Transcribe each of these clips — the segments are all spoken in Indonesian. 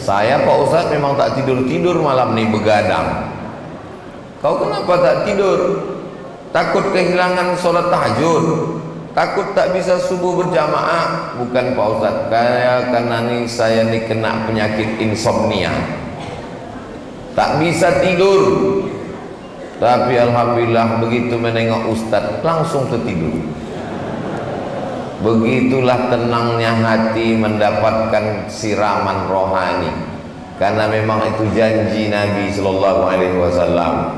Saya Pak Ustadz memang tak tidur-tidur malam nih, begadang. Kau kenapa tak tidur? Takut kehilangan sholat tahajud? Takut tak bisa subuh berjamaah? Bukan Pak Ustadz, karena nih saya nih kena penyakit insomnia, tak bisa tidur. Tapi alhamdulillah begitu menengok Ustadz langsung tertidur. Begitulah tenangnya hati mendapatkan siraman rohani, karena memang itu janji Nabi Sallallahu Alaihi Wasallam.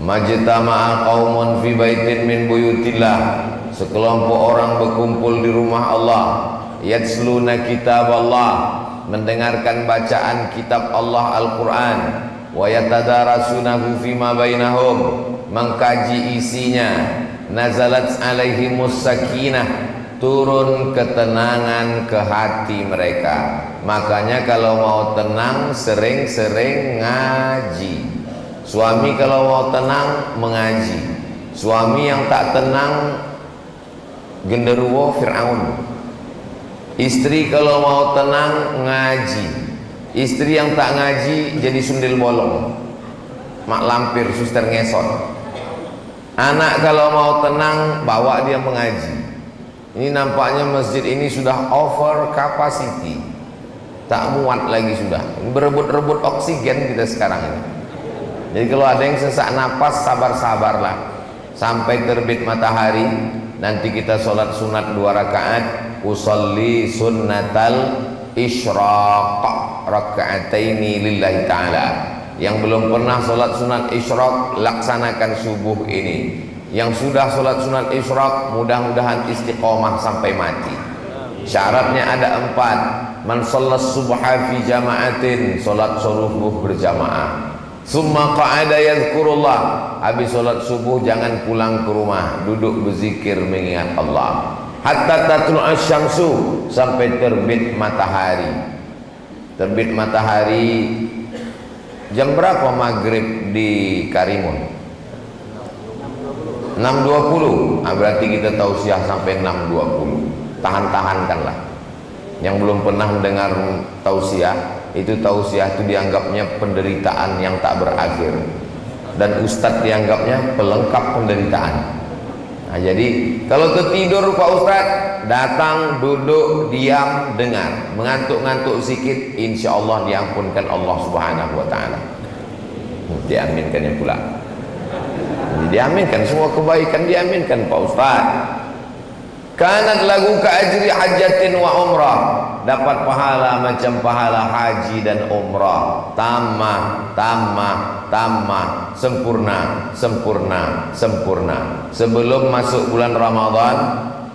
Majtama'a qaumun fi baitin min buyutillah, sekelompok orang berkumpul di rumah Allah, yatsluna kitab Allah, mendengarkan bacaan kitab Allah Al-Quran, wa yatadarasunahu fima bainahum, mengkaji isinya. Nazalat alaihimus sakinah, turun ketenangan ke hati mereka. Makanya kalau mau tenang sering-sering ngaji. Suami kalau mau tenang mengaji. Suami yang tak tenang genderuwo Fir'aun. Istri kalau mau tenang ngaji. Istri yang tak ngaji jadi sundel bolong, mak lampir, suster ngesot. Anak kalau mau tenang bawa dia mengaji. Ini nampaknya masjid ini sudah over capacity, tak muat lagi sudah. Berebut-rebut oksigen kita sekarang ini. Jadi kalau ada yang sesak napas, sabar-sabarlah sampai terbit matahari. Nanti kita sholat sunat 2 rakaat. Usolli sunnatal isyraq raka'ataini lillahi ta'ala. Yang belum pernah sholat sunat isyraq, laksanakan subuh ini. Yang sudah sholat sunat isyraq, mudah-mudahan istiqomah sampai mati. Syaratnya ada 4. Man sholat subha fi jama'atin, sholat subuh berjamaah. Summa qa'ada yadhkurullah, habis sholat subuh jangan pulang ke rumah, duduk berzikir mengingat Allah. Hatta tatul asyamsu, sampai terbit matahari. Terbit matahari jam berapa maghrib di Karimun? 6.20. Berarti kita tausiah sampai 6.20. Tahan-tahankanlah. Yang belum pernah mendengar tausiah, itu tausiah itu dianggapnya penderitaan yang tak berakhir, dan ustadz dianggapnya pelengkap penderitaan. Nah, jadi kalau tertidur Pak Ustadz, datang, duduk, diam, dengar. Mengantuk-ngantuk sikit, insya Allah diampunkan Allah Subhanahu Wa Taala. Diaminkannya pula. Diaminkan semua kebaikan, diaminkan Pak Ustadz. Kanat lagu ka ajri hajatin wa umrah, dapat pahala macam pahala haji dan umrah. Tamah, tamah, tamah, sempurna, sempurna, sempurna. Sebelum masuk bulan Ramadan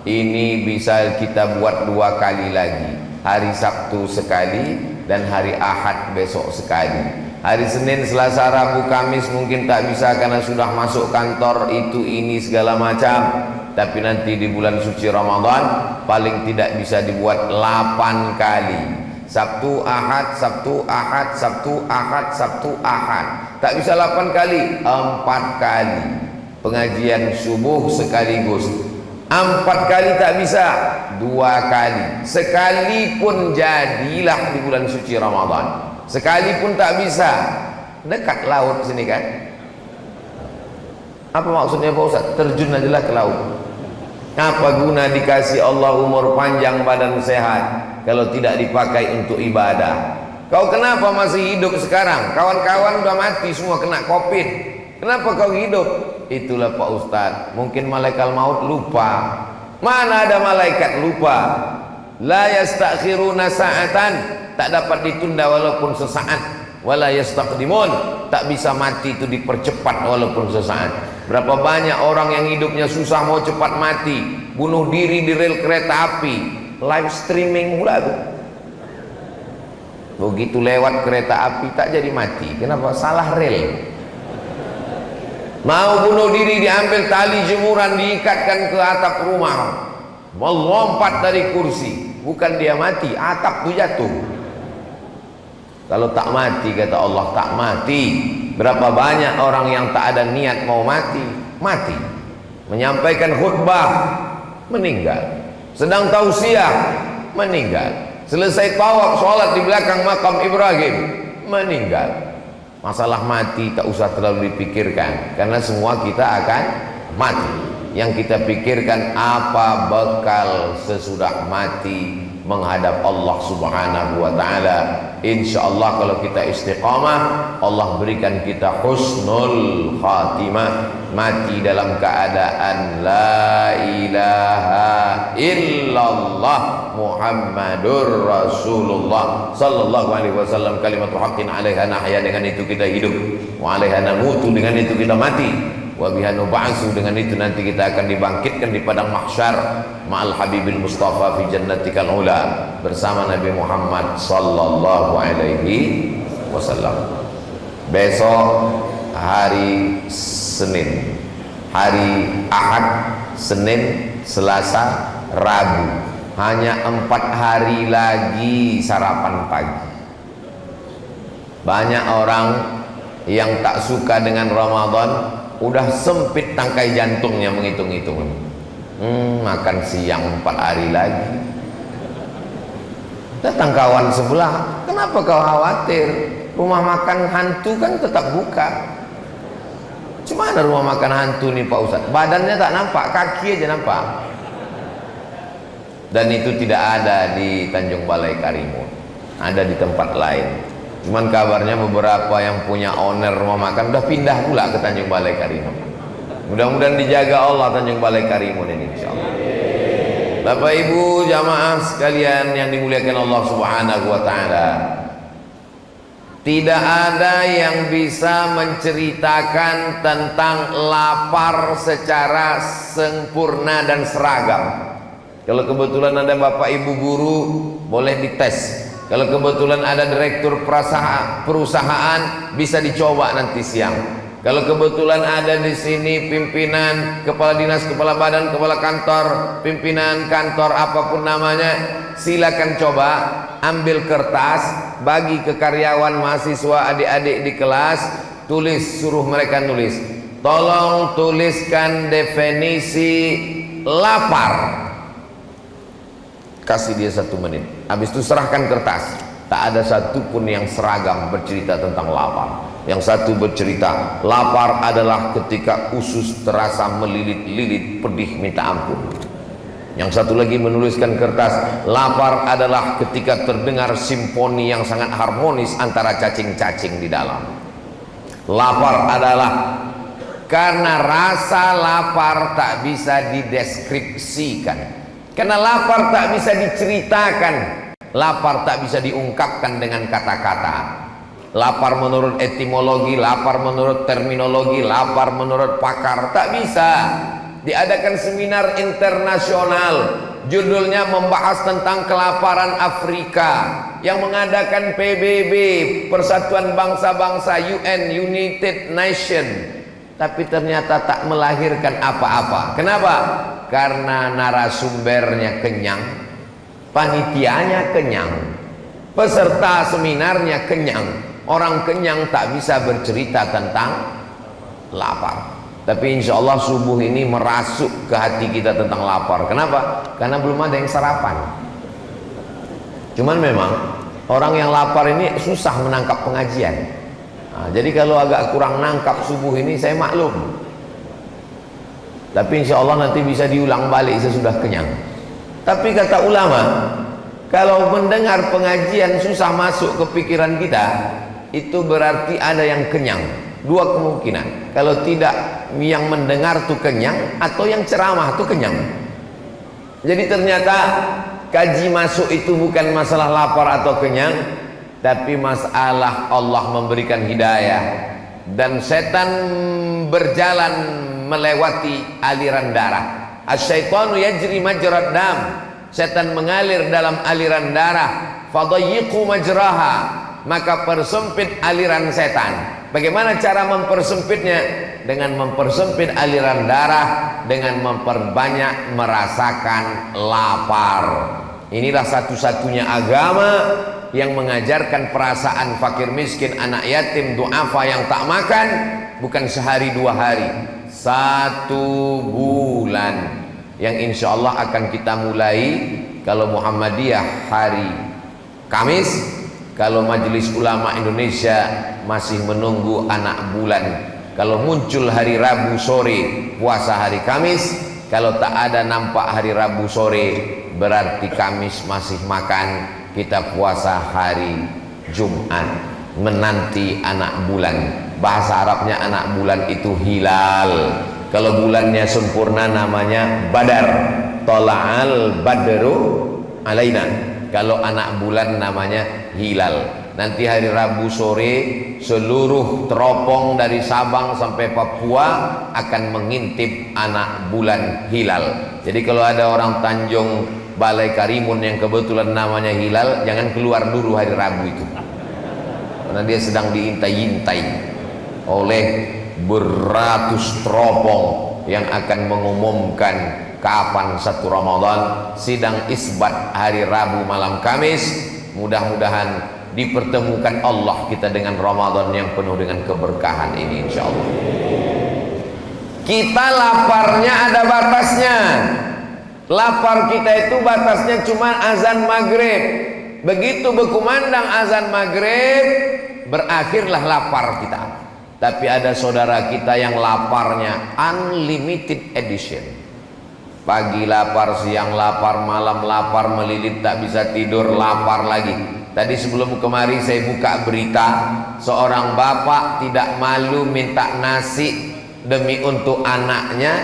ini bisa kita buat 2 kali lagi. Hari Sabtu sekali dan hari Ahad besok sekali. Hari Senin, Selasa, Rabu, Kamis mungkin tak bisa karena sudah masuk kantor itu ini segala macam. Tapi nanti di bulan suci Ramadan paling tidak bisa dibuat 8 kali. Sabtu, Ahad, Sabtu, Ahad, Sabtu, Ahad, Sabtu, Ahad. Tak bisa 8 kali, 4 kali. Pengajian subuh sekaligus. 4 kali tak bisa, 2 kali. Sekali pun jadilah di bulan suci Ramadan. Sekali pun tak bisa. Dekat laut sini kan. Apa maksudnya Pak Ustaz? Terjun ajalah ke laut. Apa guna dikasih Allah umur panjang, badan sehat, kalau tidak dipakai untuk ibadah? Kau kenapa masih hidup sekarang? Kawan-kawan udah mati semua kena COVID. Kenapa kau hidup? Itulah Pak Ustadz, mungkin malaikat maut lupa. Mana ada malaikat lupa? La yastakhiruna sa'atan, tak dapat ditunda walaupun sesaat. Wala yastaqdimun, tak bisa mati itu dipercepat walaupun sesaat. Berapa banyak orang yang hidupnya susah mau cepat mati, bunuh diri di rel kereta api, live streaming pula tuh. Begitu lewat kereta api tak jadi mati. Kenapa? Salah rel. Mau bunuh diri diambil tali jemuran diikatkan ke atap rumah, melompat dari kursi, bukan dia mati, atap tuh jatuh. Kalau tak mati, kata Allah, tak mati. Berapa banyak orang yang tak ada niat mau mati, mati. Menyampaikan khutbah, meninggal. Sedang tausiah, meninggal. selesai tawaf sholat di belakang makam Ibrahim, meninggal. Masalah mati tak usah terlalu dipikirkan, karena semua kita akan mati. Yang kita pikirkan apa bekal sesudah mati menghadap Allah Subhanahu wa ta'ala. Insyaallah kalau kita istiqamah, Allah berikan kita husnul khatimah, mati dalam keadaan la ilaha illallah Muhammadur Rasulullah sallallahu alaihi wasallam, kalimat haqqin 'alaiha nahya, dengan itu kita hidup, wa 'alaiha namutu, dengan itu kita mati, wa biha nub'atsu, dengan itu nanti kita akan dibangkitkan di padang mahsyar ma'al habibil mustafa fi jannatikal ula, bersama Nabi Muhammad sallallahu alaihi wasallam. Besok hari Senin, hari Ahad, Senin, Selasa, Rabu, hanya 4 hari lagi sarapan pagi. Banyak orang yang tak suka dengan Ramadan udah sempit tangkai jantungnya menghitung-hitung, makan siang 4 hari lagi. Datang kawan sebelah, kenapa kau khawatir? Rumah makan hantu kan tetap buka. Cuma ada rumah makan hantu nih Pak Ustadz, badannya tak nampak, kaki aja nampak. Dan itu tidak ada di Tanjung Balai Karimun, ada di tempat lain. Cuman kabarnya beberapa yang punya owner rumah makan udah pindah pula ke Tanjung Balai Karimun. Mudah-mudahan dijaga Allah Tanjung Balai Karimun ini, insyaallah. Bapak Ibu jamaah sekalian yang dimuliakan Allah Subhanahu wa ta'ala, tidak ada yang bisa menceritakan tentang lapar secara sempurna dan seragam. Kalau kebetulan ada Bapak Ibu guru, boleh dites. Kalau kebetulan ada direktur perusahaan, bisa dicoba nanti siang. Kalau kebetulan ada di sini pimpinan, kepala dinas, kepala badan, kepala kantor, pimpinan kantor apapun namanya, silakan coba ambil kertas, bagi ke karyawan, mahasiswa, adik-adik di kelas, tulis, suruh mereka nulis. Tolong tuliskan definisi lapar. Kasih dia 1 menit, habis itu serahkan kertas. Tak ada satupun yang seragam bercerita tentang lapar. Yang satu bercerita, lapar adalah ketika usus terasa melilit-lilit, pedih minta ampun. Yang satu lagi menuliskan kertas, lapar adalah ketika terdengar simfoni yang sangat harmonis antara cacing-cacing di dalam. Lapar adalah karena rasa lapar tak bisa dideskripsikan. Karena lapar tak bisa diceritakan, lapar tak bisa diungkapkan dengan kata-kata. Lapar menurut etimologi, lapar menurut terminologi, lapar menurut pakar, tak bisa. Diadakan seminar internasional, judulnya membahas tentang kelaparan Afrika, yang mengadakan PBB, Persatuan Bangsa-Bangsa, UN, United Nation, tapi ternyata tak melahirkan apa-apa. Kenapa? Karena narasumbernya kenyang, panitianya kenyang, peserta seminarnya kenyang. Orang kenyang tak bisa bercerita tentang lapar. Tapi insya Allah subuh ini merasuk ke hati kita tentang lapar. Kenapa? Karena belum ada yang sarapan. Cuman memang orang yang lapar ini susah menangkap pengajian. Nah, jadi kalau agak kurang nangkap subuh ini, saya maklum. Tapi insya Allah nanti bisa diulang balik sesudah kenyang. Tapi kata ulama, kalau mendengar pengajian susah masuk ke pikiran kita, itu berarti ada yang kenyang. 2 kemungkinan. Kalau tidak, yang mendengar tuh kenyang, atau yang ceramah tuh kenyang. Jadi ternyata kaji masuk itu bukan masalah lapar atau kenyang, tapi masalah Allah memberikan hidayah. Dan setan berjalan melewati aliran darah. Asyaitanu yajri majrad dam. Setan mengalir dalam aliran darah. Fadayyiqu majraha, maka persempit aliran setan. Bagaimana cara mempersempitnya? Dengan mempersempit aliran darah, dengan memperbanyak merasakan lapar. Inilah satu-satunya agama yang mengajarkan perasaan fakir miskin, anak yatim, duafa yang tak makan, bukan sehari 2 hari, 1 bulan, yang insya Allah akan kita mulai kalau Muhammadiyah hari Kamis. Kalau Majelis Ulama Indonesia masih menunggu anak bulan, kalau muncul hari Rabu sore puasa hari Kamis, kalau tak ada nampak hari Rabu sore berarti Kamis masih makan, kita puasa hari Jumat menanti anak bulan. Bahasa Arabnya anak bulan itu hilal. Kalau bulannya sempurna namanya Badar, Tola'al Badru alaina. Kalau anak bulan namanya hilal. Nanti hari Rabu sore seluruh teropong dari Sabang sampai Papua akan mengintip anak bulan hilal. Jadi kalau ada orang Tanjung Balai Karimun yang kebetulan namanya hilal, jangan keluar dulu hari Rabu itu, karena dia sedang diintai-intai oleh beratus teropong yang akan mengumumkan kapan 1 Ramadan. Sidang isbat hari Rabu malam Kamis. Mudah-mudahan dipertemukan Allah kita dengan Ramadan yang penuh dengan keberkahan ini, insya Allah. Kita laparnya ada batasnya. Lapar kita itu batasnya cuma azan maghrib. Begitu berkumandang azan maghrib, berakhirlah lapar kita. Tapi ada saudara kita yang laparnya unlimited edition. Pagi lapar, siang lapar, malam lapar, melilit tak bisa tidur, lapar lagi. Tadi sebelum kemari saya buka berita, seorang bapak tidak malu minta nasi demi untuk anaknya,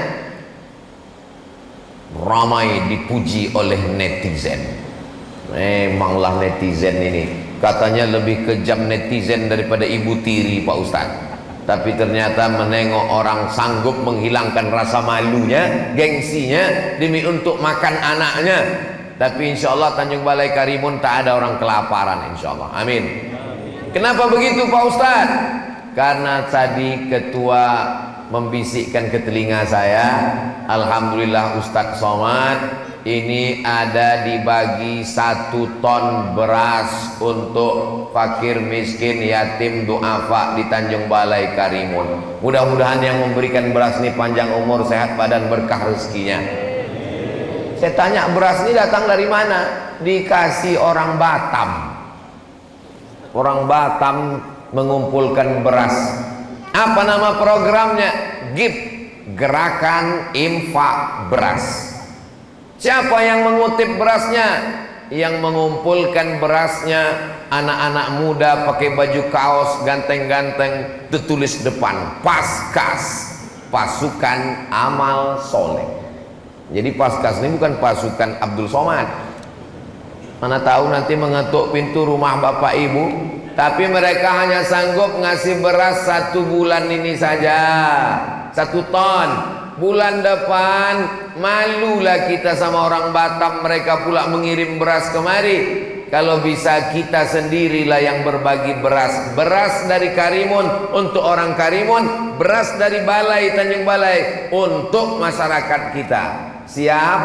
ramai dipuji oleh netizen. Memanglah netizen ini, katanya lebih kejam netizen daripada ibu tiri Pak Ustadz. Tapi ternyata menengok orang sanggup menghilangkan rasa malunya, gengsinya demi untuk makan anaknya. Tapi insya Allah Tanjung Balai Karimun tak ada orang kelaparan, insya Allah. Amin. Kenapa begitu Pak Ustadz? Karena tadi ketua membisikkan ke telinga saya, alhamdulillah Ustadz Somad ini ada dibagi 1 ton beras untuk fakir miskin yatim duafa di Tanjung Balai Karimun. Mudah-mudahan yang memberikan beras ini panjang umur, sehat badan, berkah rezekinya. Saya tanya, beras ini datang dari mana? Dikasih orang Batam. Orang Batam mengumpulkan beras. Apa nama programnya? GIP, Gerakan Infak Beras. Siapa yang mengutip berasnya? Yang mengumpulkan berasnya anak-anak muda pakai baju kaos ganteng-ganteng, tertulis depan Paskas, Pasukan Amal Soleh. Jadi Paskas ini bukan pasukan Abdul Somad. Mana tahu nanti mengetuk pintu rumah bapak ibu. Tapi mereka hanya sanggup ngasih beras 1 bulan ini saja, 1 ton. Bulan depan malulah kita sama orang Batam, mereka pula mengirim beras kemari. Kalau bisa kita sendirilah yang berbagi beras. Beras dari Karimun untuk orang Karimun, beras dari Balai Tanjung Balai untuk masyarakat kita. Siap?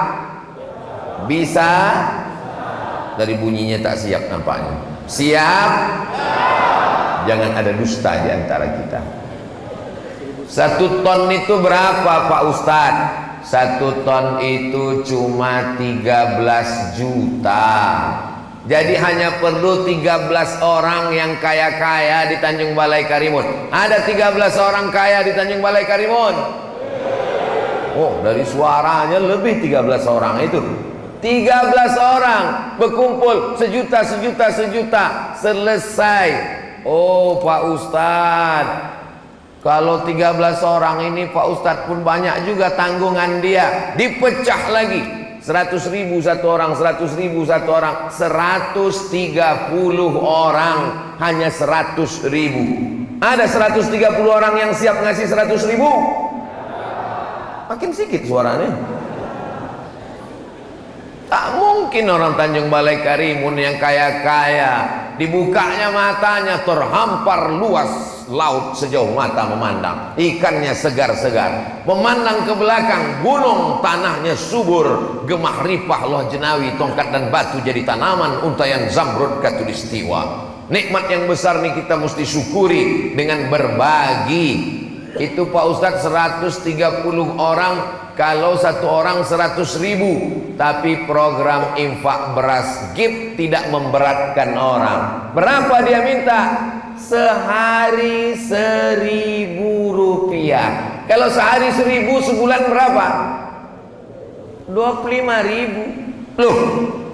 Bisa? Dari bunyinya tak siap nampaknya. Siap? Jangan ada dusta di antara kita. 1 ton itu berapa Pak Ustadz? 1 ton itu cuma 13 juta. Jadi hanya perlu 13 orang yang kaya-kaya di Tanjung Balai Karimun. Ada 13 orang kaya di Tanjung Balai Karimun? Oh, dari suaranya lebih 13 orang itu. 13 orang berkumpul sejuta, selesai. Oh Pak Ustadz, kalau 13 orang ini Pak Ustadz pun banyak juga tanggungan dia. Dipecah lagi 100.000 1 orang, 100.000 1 orang, 130 orang, hanya 100.000. Ada 130 orang yang siap ngasih 100.000? Makin sedikit suaranya. Tak mungkin orang Tanjung Balai Karimun yang kaya-kaya dibukanya matanya terhampar luas laut sejauh mata memandang, ikannya segar-segar, memandang ke belakang gunung tanahnya subur, gemah ripah loh jenawi, tongkat dan batu jadi tanaman, untayan zamrud katulistiwa. Nikmat yang besar nih kita mesti syukuri dengan berbagi. itu Pak Ustadz 130 orang, kalau satu orang 100.000. Tapi program infak beras GIP tidak memberatkan orang. Berapa dia minta? Sehari 1.000 rupiah. Kalau sehari 1.000, sebulan berapa? 25.000. Loh,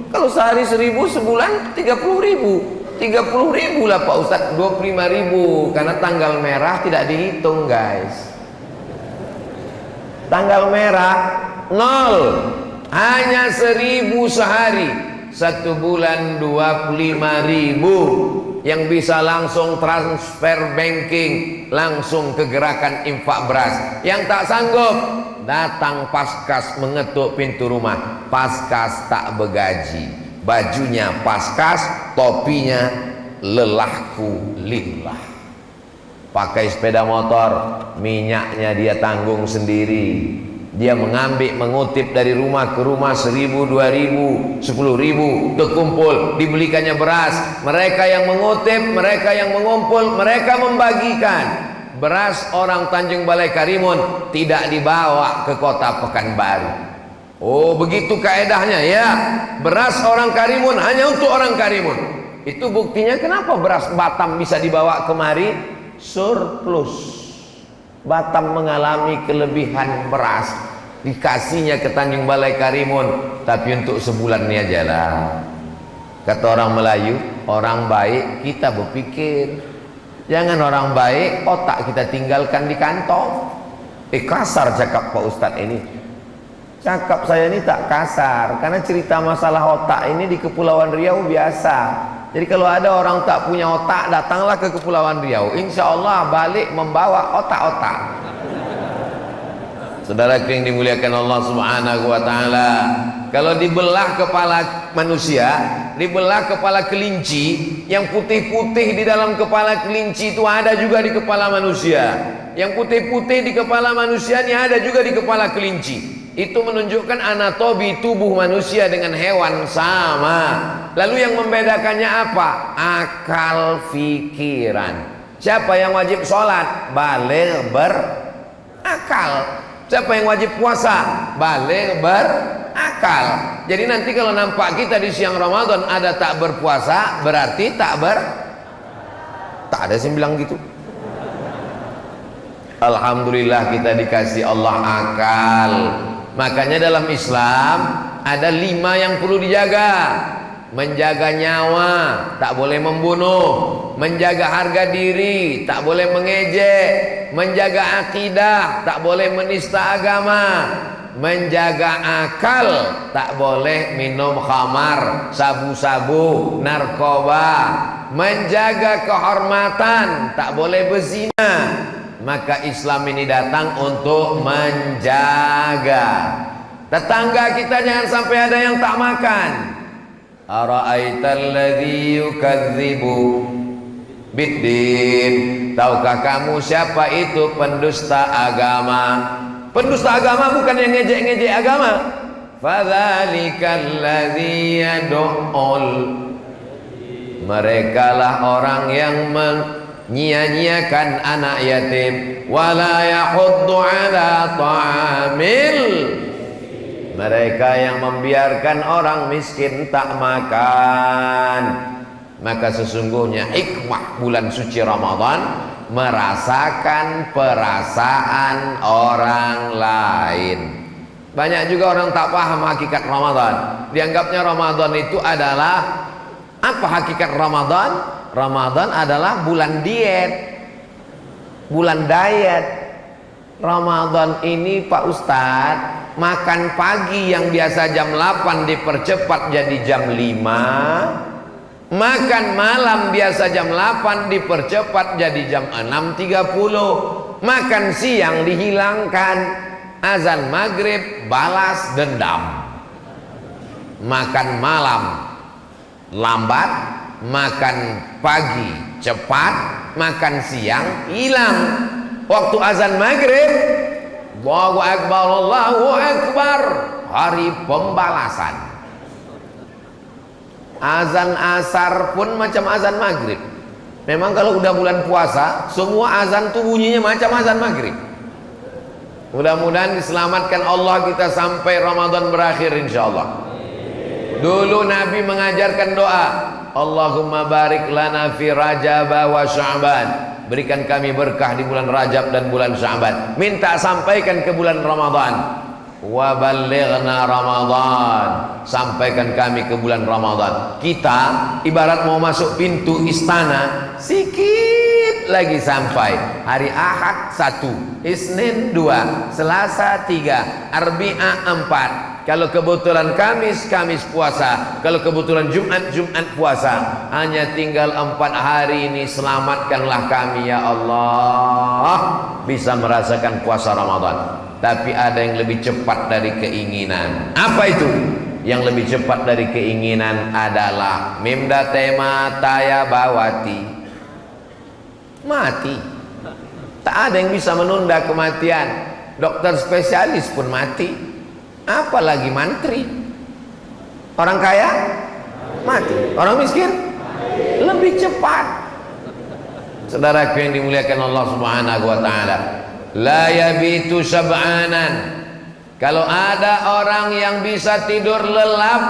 kalau sehari 1.000, sebulan 30.000. 30.000 lah Pak Ustadz. 25.000 karena tanggal merah tidak dihitung guys. Tanggal merah 0, hanya 1.000 sehari. Satu bulan 25.000 yang bisa langsung transfer banking, langsung ke gerakan infak beras. Yang tak sanggup, datang Paskas mengetuk pintu rumah. Paskas tak begaji, bajunya Paskas, topinya lelahku lillah. Pakai sepeda motor, minyaknya dia tanggung sendiri. Dia mengutip dari rumah ke rumah, 1.000, 2.000, 10.000 kekumpul, dibelikannya beras. Mereka yang mengutip, mereka yang mengumpul, mereka membagikan. Beras orang Tanjung Balai Karimun tidak dibawa ke kota Pekanbaru. Oh, begitu kaedahnya ya. Beras orang Karimun hanya untuk orang Karimun. Itu buktinya kenapa beras Batam bisa dibawa kemari surplus. Batam mengalami kelebihan beras, dikasihnya ke Tanjung Balai Karimun, tapi untuk sebulan ini aja lah. Kata orang Melayu, orang baik kita berpikir, jangan orang baik otak kita tinggalkan di kantong. Kasar cakap Pak Ustadz ini. Cakap saya ini tak kasar, karena cerita masalah otak ini di Kepulauan Riau biasa. Jadi kalau ada orang tak punya otak, datanglah ke Kepulauan Riau, insya Allah balik membawa otak-otak. Saudara yang dimuliakan Allah Subhanahu wa Ta'ala, kalau dibelah kepala manusia, dibelah kepala kelinci, yang putih-putih di dalam kepala kelinci itu ada juga di kepala manusia. Yang putih-putih di kepala manusia ini ada juga di kepala kelinci. Itu menunjukkan anatomi tubuh manusia dengan hewan sama. Lalu yang membedakannya apa? Akal pikiran. Siapa yang wajib sholat? Baligh berakal. Siapa yang wajib puasa? Baligh berakal. Jadi nanti kalau nampak kita di siang Ramadan ada tak berpuasa, berarti tak ada yang bilang gitu. Alhamdulillah kita dikasih Allah akal. Makanya dalam Islam ada 5 yang perlu dijaga. Menjaga nyawa, tak boleh membunuh. Menjaga harga diri, tak boleh mengejek. Menjaga akidah, tak boleh menista agama. Menjaga akal, tak boleh minum khamar, sabu-sabu, narkoba. Menjaga kehormatan, tak boleh berzina. Maka Islam ini datang untuk menjaga. Tetangga kita jangan sampai ada yang tak makan. Ara'aital ladzi yukadzibu biddin. Tahukah kamu siapa itu pendusta agama? Pendusta agama bukan yang ngejek-ngejek agama. Fadzalikal ladzi yad'ul. Merekalah orang yang menyia-nyiakan anak yatim, wala yahuddu ala ta'amil. Mereka yang membiarkan orang miskin tak makan. Maka sesungguhnya hikmah bulan suci Ramadan merasakan perasaan orang lain. Banyak juga orang tak paham hakikat Ramadan. Dianggapnya Ramadan itu adalah apa hakikat Ramadan? Ramadan adalah bulan diet, bulan diet. Ramadan ini Pak Ustadz, makan pagi yang biasa jam 8 dipercepat jadi jam 5. Makan malam biasa jam 8 dipercepat jadi jam 6.30. Makan siang dihilangkan. Azan maghrib balas dendam. Makan malam lambat, makan pagi cepat, makan siang hilang. Waktu azan maghrib, Allahu Akbar, Allahu Akbar, hari pembalasan. Azan asar pun macam azan maghrib. Memang kalau udah bulan puasa, semua azan tuh bunyinya macam azan maghrib. Mudah-mudahan diselamatkan Allah kita sampai Ramadan berakhir insyaallah. Dulu Nabi mengajarkan doa, Allahumma barik lana fi Rajab wa Sya'ban. Berikan kami berkah di bulan Rajab dan bulan Sya'ban. Minta sampaikan ke bulan Ramadan. Wa ballighna Ramadan. Sampaikan kami ke bulan Ramadan. Kita ibarat mau masuk pintu istana, sikit lagi sampai. Hari Ahad 1, Isnin 2, Selasa 3, Arbi'a 4. Kalau kebetulan Kamis, Kamis puasa. Kalau kebetulan Jumat, Jumat puasa. Hanya tinggal 4 hari ini. Selamatkanlah kami ya Allah, bisa merasakan puasa Ramadan. Tapi ada yang lebih cepat dari keinginan. Apa itu? Yang lebih cepat dari keinginan adalah Mimda tema taya bawati, mati. Tak ada yang bisa menunda kematian. Dokter spesialis pun mati, apalagi mantri. Orang kaya mati, orang miskin lebih cepat. Saudaraku yang dimuliakan Allah Subhanahu wa taala, la yabitu sab'anan. Kalau ada orang yang bisa tidur lelap,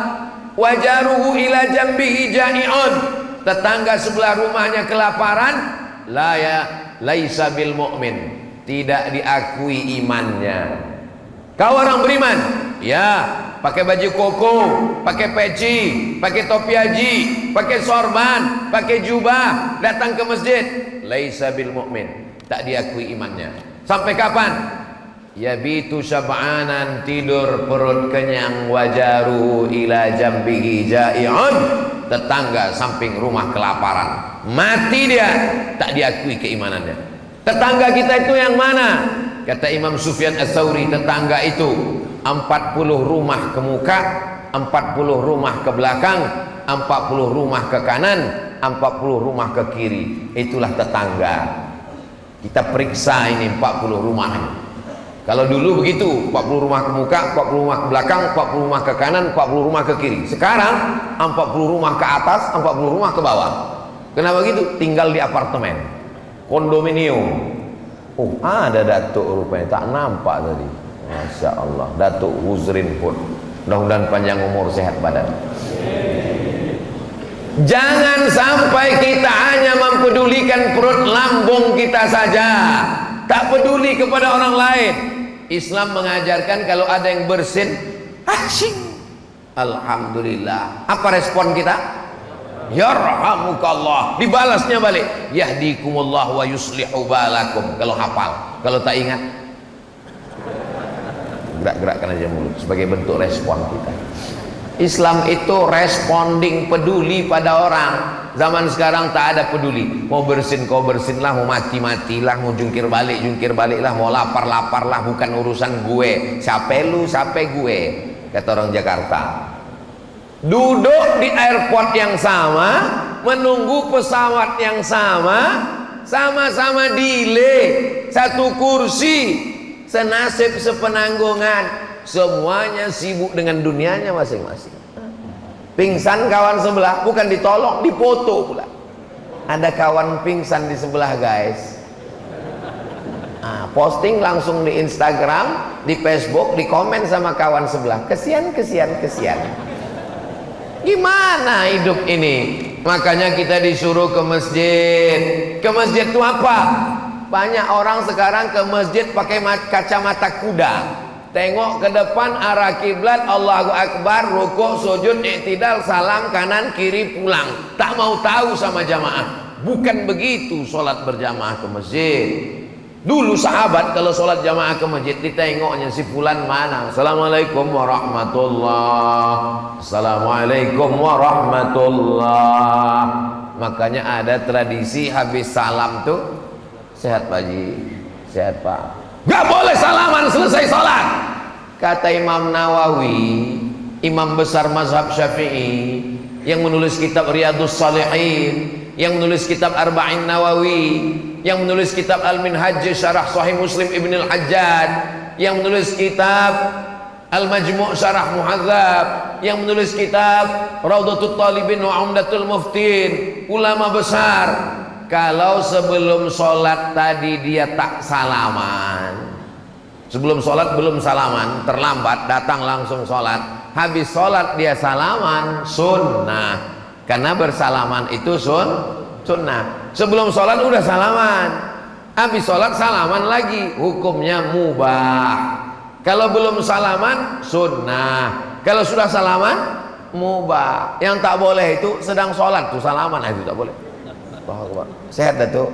wajaruhu ila jambihi ja'i'un, tetangga sebelah rumahnya kelaparan, laisa bil mu'min, tidak diakui imannya. Kau orang beriman, ya, pakai baju koko, pakai peci, pakai topi haji, pakai sorban, pakai jubah, datang ke masjid, laisa bil mu'min, tak diakui imannya. Sampai kapan? Yabitu sab'anan, tidur perut kenyang, wajaru ila jambihi ja'i'un, tetangga samping rumah kelaparan, mati dia, tak diakui keimanannya. Tetangga kita itu yang mana? Kata Imam Sufyan Ats-Tsauri, tetangga itu 40 rumah ke muka, 40 rumah ke belakang, 40 rumah ke kanan, 40 rumah ke kiri. Itulah tetangga. Kita periksa ini 40 rumah ini. Kalau dulu begitu, 40 rumah ke muka, 40 rumah ke belakang, 40 rumah ke kanan, 40 rumah ke kiri. Sekarang 40 rumah ke atas, 40 rumah ke bawah. Kenapa gitu? Tinggal di apartemen, kondominium. Oh, ada Datuk rupanya, tak nampak tadi. Masya Allah, Datuk Huzrin pun. Mudah-mudahan panjang umur, sehat badan. Jangan sampai kita hanya mempedulikan perut lambung kita saja, tak peduli kepada orang lain. Islam mengajarkan kalau ada yang bersin, asyik, alhamdulillah. Apa respon kita? Yarhamukallah. Dibalasnya balik, yahdikumullah wa yuslihu balakum. Kalau hafal, kalau tak ingat, gerak-gerakkan aja mulut sebagai bentuk respon kita. Islam itu responding, peduli pada orang. Zaman sekarang tak ada peduli. Mau bersin kau bersinlah, mau mati-matilah, mau jungkir baliklah, mau lapar-laparlah, bukan urusan gue. Siapa lu, siapa gue, kata orang Jakarta. Duduk di airport yang sama, menunggu pesawat yang sama, sama-sama delay, satu kursi, senasib sepenanggungan. Semuanya sibuk dengan dunianya masing-masing. Pingsan kawan sebelah, bukan ditolong, dipoto pula. Ada kawan pingsan di sebelah, guys. Posting langsung di Instagram, di Facebook, di komen sama kawan sebelah. Kesian. Gimana hidup ini? Makanya kita disuruh ke masjid. Ke masjid itu apa? Banyak orang sekarang ke masjid pakai kacamata kuda. Tengok ke depan, arah kiblat, Allahu Akbar, rukuk, sujud, i'tidal, salam, kanan, kiri, pulang. Tak mau tahu sama jamaah. Bukan begitu sholat berjamaah ke masjid. Dulu sahabat kalau sholat jamaah ke masjid, ditengoknya si fulan mana. Assalamualaikum warahmatullah. Assalamualaikum warahmatullah. Makanya ada tradisi habis salam tuh, sehat Pak Haji, sehat Pak. Gak boleh salaman selesai sholat. Kata Imam Nawawi, imam besar mazhab Syafi'i, yang menulis kitab Riyadhus Shalihin, yang menulis kitab Arba'in Nawawi, yang menulis kitab Al-Minhaj Syarah Sahih Muslim Ibn Al-Hajjaj, yang menulis kitab Al-Majmu' Syarah Muhadzab, yang menulis kitab Raudhatul Talibin wa Umdatul Muftin, ulama besar. kalau sebelum sholat tadi dia tak salaman, sebelum sholat belum salaman, terlambat datang langsung sholat, habis sholat dia salaman, sunnah. Karena bersalaman itu sunnah. Sebelum sholat udah salaman, habis sholat salaman lagi, hukumnya mubah. Kalau belum salaman sunnah, kalau sudah salaman mubah. Yang tak boleh itu sedang sholat tuh salaman, itu tak boleh. Sehat dah tuh.